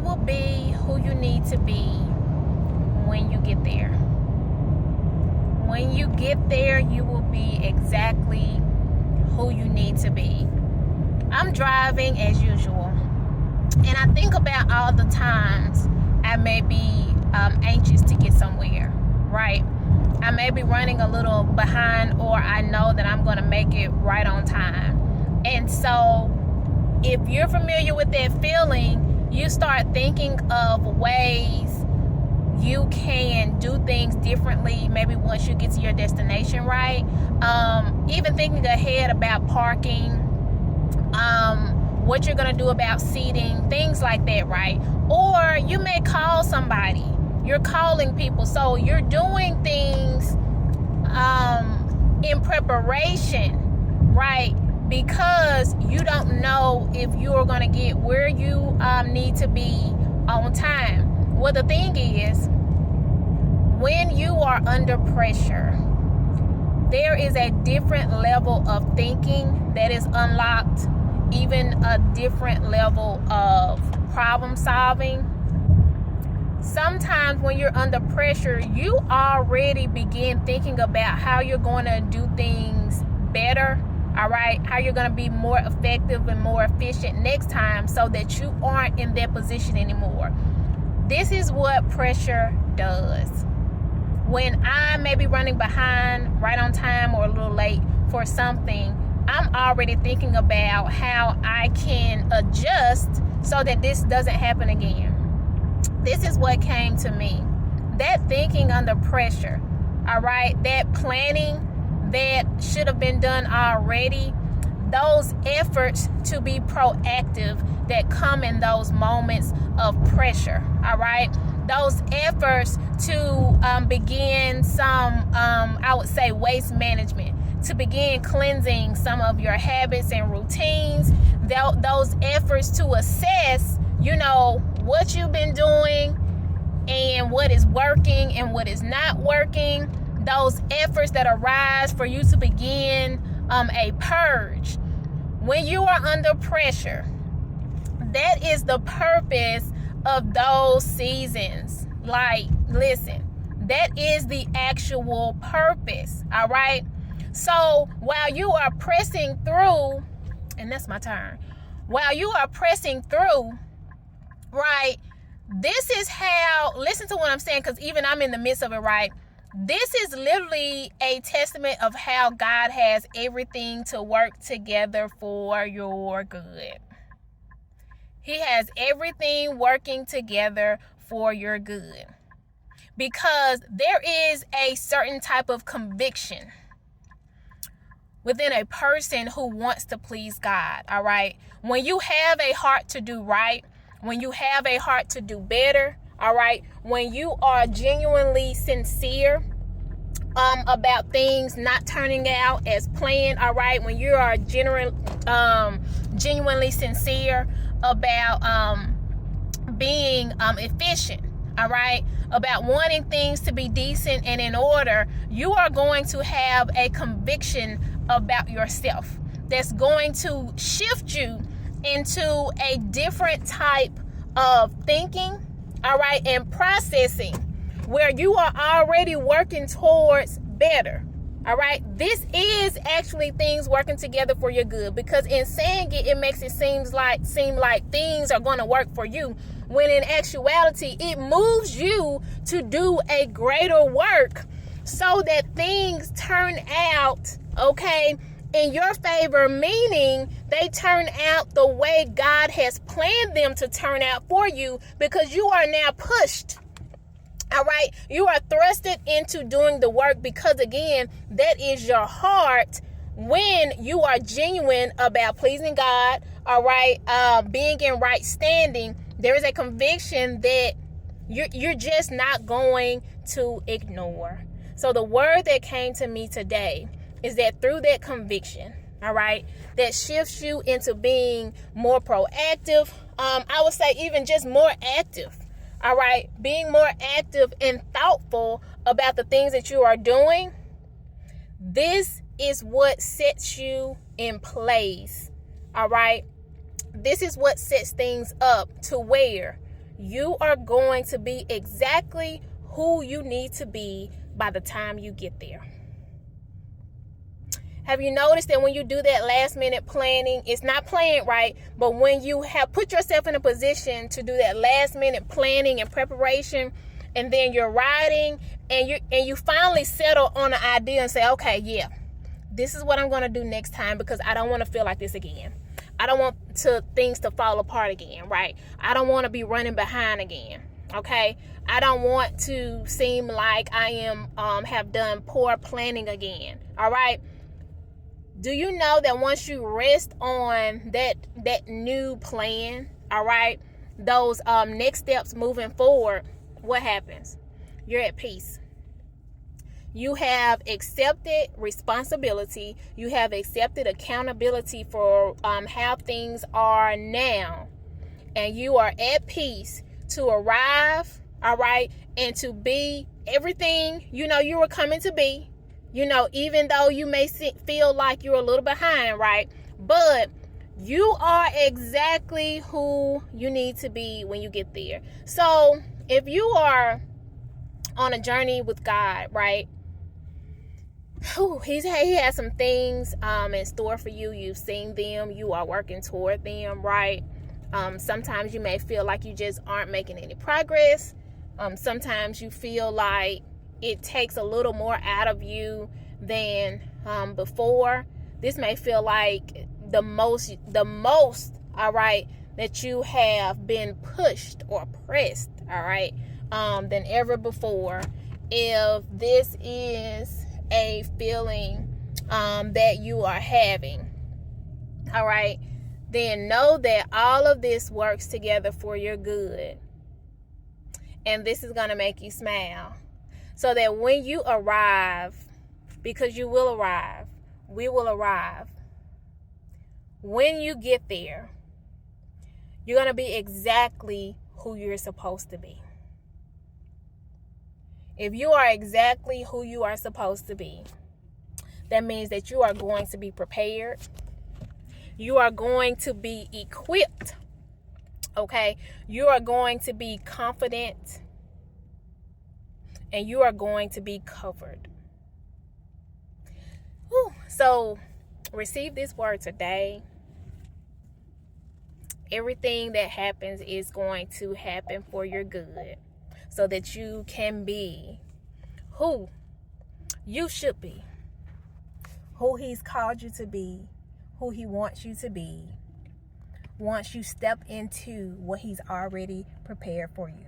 will be who you need to be when you get there. When you get there, you will be exactly who you need to be. I'm driving as usual, and I think about all the times I may be anxious to get somewhere, right? I may be running a little behind, or I know that I'm going to make it right on time. And so if you're familiar with that feeling, you start thinking of ways you can do things differently, maybe once you get to your destination, right? Even thinking ahead about parking, what you're going to do about seating, things like that, right? Or you may call somebody. You're calling people. So you're doing things in preparation, right? Because you don't know if you're going to get where you need to be on time. Well, the thing is, when you are under pressure, there is a different level of thinking that is unlocked, even a different level of problem solving. Sometimes when you're under pressure, you already begin thinking about how you're going to do things better, all right? How you're going to be more effective and more efficient next time so that you aren't in that position anymore. This is what pressure does. When I may be running behind, right on time, or a little late for something, I'm already thinking about how I can adjust so that this doesn't happen again. This is what came to me. That thinking under pressure, all right, that planning that should have been done already, those efforts to be proactive that come in those moments of pressure, all right, those efforts to begin some, I would say, waste management, to begin cleansing some of your habits and routines, those efforts to assess, what you've been doing and what is working and what is not working, those efforts that arise for you to begin a purge. When you are under pressure, that is the purpose of those seasons. Like, listen, that is the actual purpose, all right? So while you are pressing through, and that's my turn, while you are pressing through, right, this is how, listen to what I'm saying, because even I'm in the midst of it, right? This is literally a testament of how God has everything to work together for your good. He has everything working together for your good. Because there is a certain type of conviction within a person who wants to please God, all right? When you have a heart to do right, when you have a heart to do better, all right? When you are genuinely sincere about things not turning out as planned, all right? When you are genuinely sincere about being efficient, all right, about wanting things to be decent and in order, you are going to have a conviction about yourself that's going to shift you into a different type of thinking, all right, and processing, where you are already working towards better. All right, this is actually things working together for your good, because in saying it, it makes it seem like things are going to work for you, when in actuality, it moves you to do a greater work so that things turn out, okay, in your favor, meaning they turn out the way God has planned them to turn out for you, because you are now pushed. All right, you are thrusted into doing the work, because again, that is your heart. When you are genuine about pleasing God, all right, being in right standing, there is a conviction that you're just not going to ignore. So the word that came to me today is that through that conviction, all right, that shifts you into being more proactive, I would say even just more active. All right, being more active and thoughtful about the things that you are doing. This is what sets you in place. All right, this is what sets things up to where you are going to be exactly who you need to be by the time you get there. Have you noticed that when you do that last minute planning, it's not planned right, but when you have put yourself in a position to do that last minute planning and preparation, and then you're riding and you finally settle on an idea and say, okay, yeah, this is what I'm going to do next time, because I don't want to feel like this again. I don't want things to fall apart again, right? I don't want to be running behind again. Okay, I don't want to seem like I am have done poor planning again. All right. Do you know that once you rest on that new plan, all right, those next steps moving forward, what happens? You're at peace. You have accepted responsibility. You have accepted accountability for how things are now. And you are at peace to arrive, all right, and to be everything you know you were coming to be. You know, even though you may feel like you're a little behind, right? But you are exactly who you need to be when you get there. So if you are on a journey with God, right? He has some things in store for you. You've seen them. You are working toward them, right? Sometimes you may feel like you just aren't making any progress. Sometimes you feel like it takes a little more out of you than before. This may feel like the most, all right, that you have been pushed or pressed, all right, than ever before. If this is a feeling that you are having, all right, then know that all of this works together for your good. And this is going to make you smile. So that when you arrive, because you will arrive, we will arrive. When you get there, you're going to be exactly who you're supposed to be. If you are exactly who you are supposed to be, that means that you are going to be prepared. You are going to be equipped. Okay? You are going to be confident. And you are going to be covered. Whew. So, receive this word today. Everything that happens is going to happen for your good, so that you can be who you should be, who He's called you to be, who He wants you to be, once you step into what He's already prepared for you.